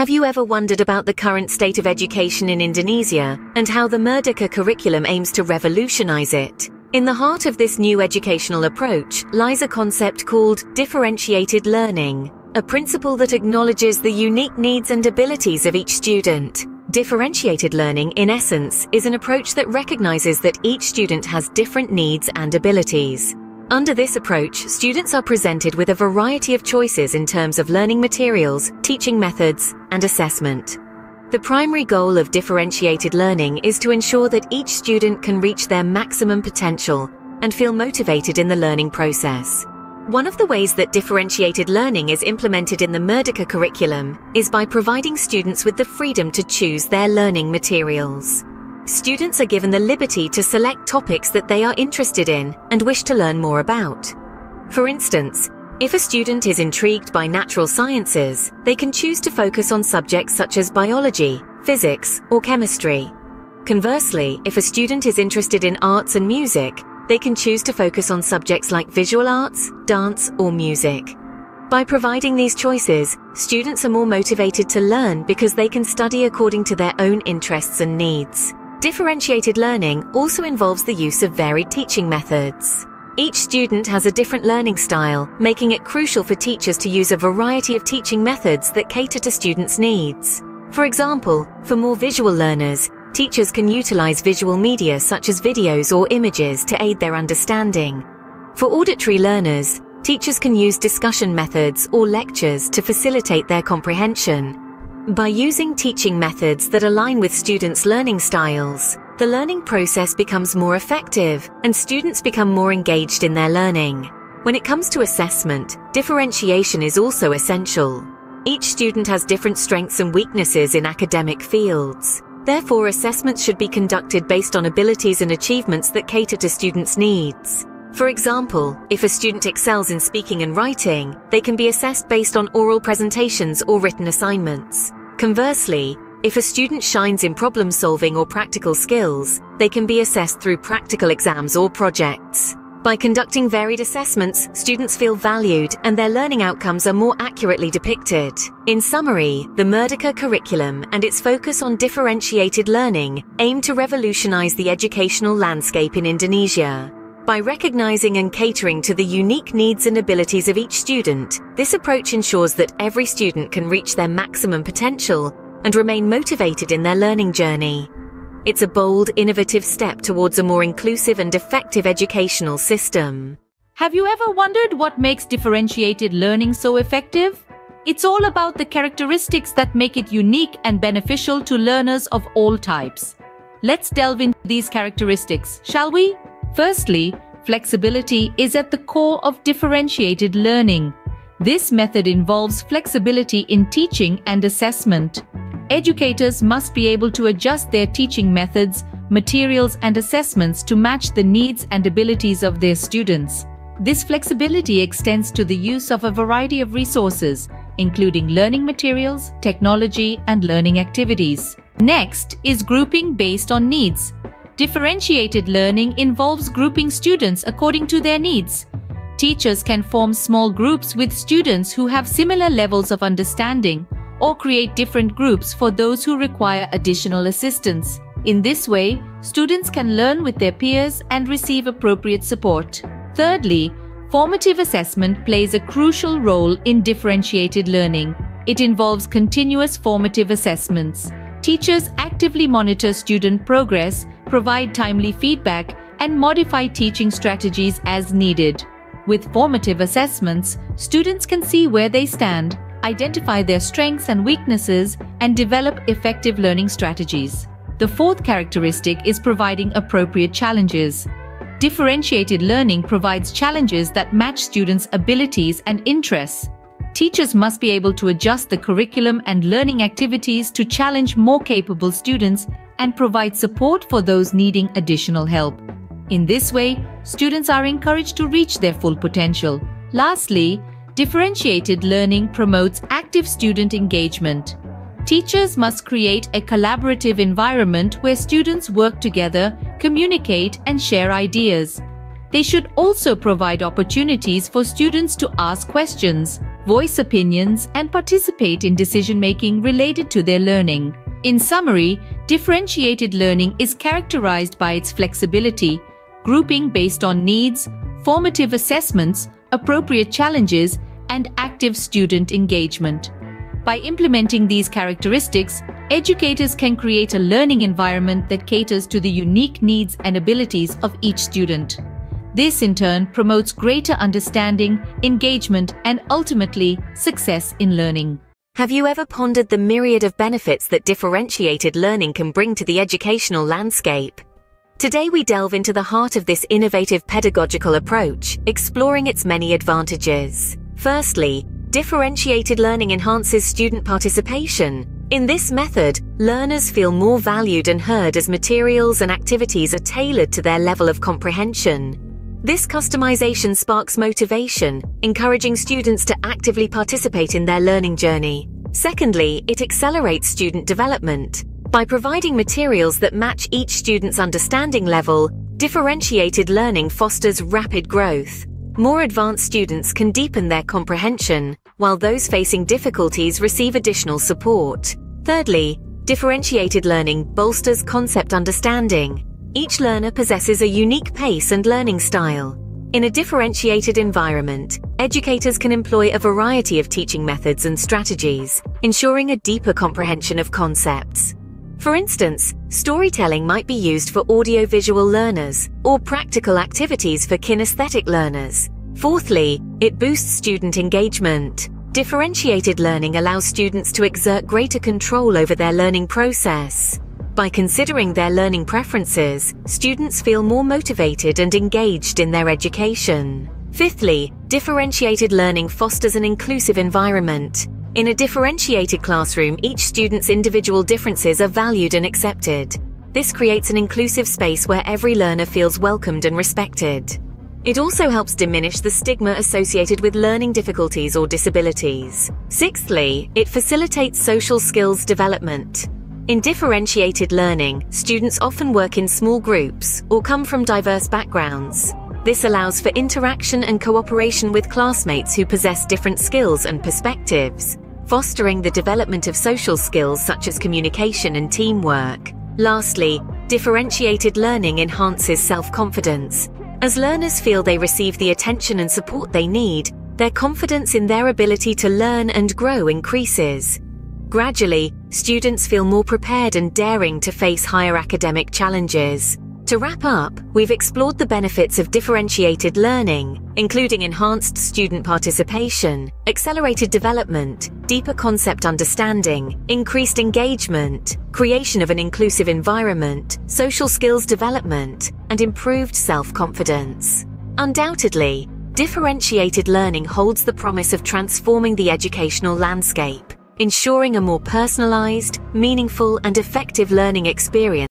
Have you ever wondered about the current state of education in Indonesia and how the Merdeka curriculum aims to revolutionize it? In the heart of this new educational approach lies a concept called differentiated learning, a principle that acknowledges the unique needs and abilities of each student. Differentiated learning, in essence, is an approach that recognizes that each student has different needs and abilities. Under this approach, students are presented with a variety of choices in terms of learning materials, teaching methods, and assessment. The primary goal of differentiated learning is to ensure that each student can reach their maximum potential and feel motivated in the learning process. One of the ways that differentiated learning is implemented in the Merdeka curriculum is by providing students with the freedom to choose their learning materials. Students are given the liberty to select topics that they are interested in and wish to learn more about. For instance, if a student is intrigued by natural sciences, they can choose to focus on subjects such as biology, physics, or chemistry. Conversely, if a student is interested in arts and music, they can choose to focus on subjects like visual arts, dance, or music. By providing these choices, students are more motivated to learn because they can study according to their own interests and needs. Differentiated learning also involves the use of varied teaching methods. Each student has a different learning style, making it crucial for teachers to use a variety of teaching methods that cater to students' needs. For example, for more visual learners, teachers can utilize visual media such as videos or images to aid their understanding. For auditory learners, teachers can use discussion methods or lectures to facilitate their comprehension. By using teaching methods that align with students' learning styles, the learning process becomes more effective and students become more engaged in their learning. When it comes to assessment, differentiation is also essential. Each student has different strengths and weaknesses in academic fields. Therefore, assessments should be conducted based on abilities and achievements that cater to students' needs. For example, if a student excels in speaking and writing, they can be assessed based on oral presentations or written assignments. Conversely, if a student shines in problem-solving or practical skills, they can be assessed through practical exams or projects. By conducting varied assessments, students feel valued and their learning outcomes are more accurately depicted. In summary, the Merdeka curriculum and its focus on differentiated learning aim to revolutionize the educational landscape in Indonesia. By recognizing and catering to the unique needs and abilities of each student, this approach ensures that every student can reach their maximum potential and remain motivated in their learning journey. It's a bold, innovative step towards a more inclusive and effective educational system. Have you ever wondered what makes differentiated learning so effective? It's all about the characteristics that make it unique and beneficial to learners of all types. Let's delve into these characteristics, shall we? Firstly, flexibility is at the core of differentiated learning. This method involves flexibility in teaching and assessment. Educators must be able to adjust their teaching methods, materials, and assessments to match the needs and abilities of their students. This flexibility extends to the use of a variety of resources, including learning materials, technology, and learning activities. Next is grouping based on needs. Differentiated learning involves grouping students according to their needs. Teachers can form small groups with students who have similar levels of understanding, or create different groups for those who require additional assistance. In this way, students can learn with their peers and receive appropriate support. Thirdly, formative assessment plays a crucial role in differentiated learning. It involves continuous formative assessments. Teachers actively monitor student progress, provide timely feedback, and modify teaching strategies as needed. With formative assessments, students can see where they stand, identify their strengths and weaknesses, and develop effective learning strategies. The fourth characteristic is providing appropriate challenges. Differentiated learning provides challenges that match students' abilities and interests. Teachers must be able to adjust the curriculum and learning activities to challenge more capable students and provide support for those needing additional help. In this way, students are encouraged to reach their full potential. Lastly, differentiated learning promotes active student engagement. Teachers must create a collaborative environment where students work together, communicate, and share ideas. They should also provide opportunities for students to ask questions, voice opinions, and participate in decision-making related to their learning. In summary, differentiated learning is characterized by its flexibility, grouping based on needs, formative assessments, appropriate challenges, and active student engagement. By implementing these characteristics, educators can create a learning environment that caters to the unique needs and abilities of each student. This, in turn, promotes greater understanding, engagement, and ultimately, success in learning. Have you ever pondered the myriad of benefits that differentiated learning can bring to the educational landscape? Today we delve into the heart of this innovative pedagogical approach, exploring its many advantages. Firstly, differentiated learning enhances student participation. In this method, learners feel more valued and heard as materials and activities are tailored to their level of comprehension. This customization sparks motivation, encouraging students to actively participate in their learning journey. Secondly, it accelerates student development. By providing materials that match each student's understanding level, differentiated learning fosters rapid growth. More advanced students can deepen their comprehension, while those facing difficulties receive additional support. Thirdly, differentiated learning bolsters concept understanding. Each learner possesses a unique pace and learning style. In a differentiated environment, educators can employ a variety of teaching methods and strategies, ensuring a deeper comprehension of concepts. For instance, storytelling might be used for audiovisual learners, or practical activities for kinesthetic learners. Fourthly, it boosts student engagement. Differentiated learning allows students to exert greater control over their learning process. By considering their learning preferences, students feel more motivated and engaged in their education. Fifthly, differentiated learning fosters an inclusive environment. In a differentiated classroom, each student's individual differences are valued and accepted. This creates an inclusive space where every learner feels welcomed and respected. It also helps diminish the stigma associated with learning difficulties or disabilities. Sixthly, it facilitates social skills development. In differentiated learning, students often work in small groups or come from diverse backgrounds. This allows for interaction and cooperation with classmates who possess different skills and perspectives, fostering the development of social skills such as communication and teamwork. Lastly, differentiated learning enhances self-confidence. As learners feel they receive the attention and support they need, their confidence in their ability to learn and grow increases. Gradually, students feel more prepared and daring to face higher academic challenges. To wrap up, we've explored the benefits of differentiated learning, including enhanced student participation, accelerated development, deeper concept understanding, increased engagement, creation of an inclusive environment, social skills development, and improved self-confidence. Undoubtedly, differentiated learning holds the promise of transforming the educational landscape, ensuring a more personalized, meaningful, and effective learning experience.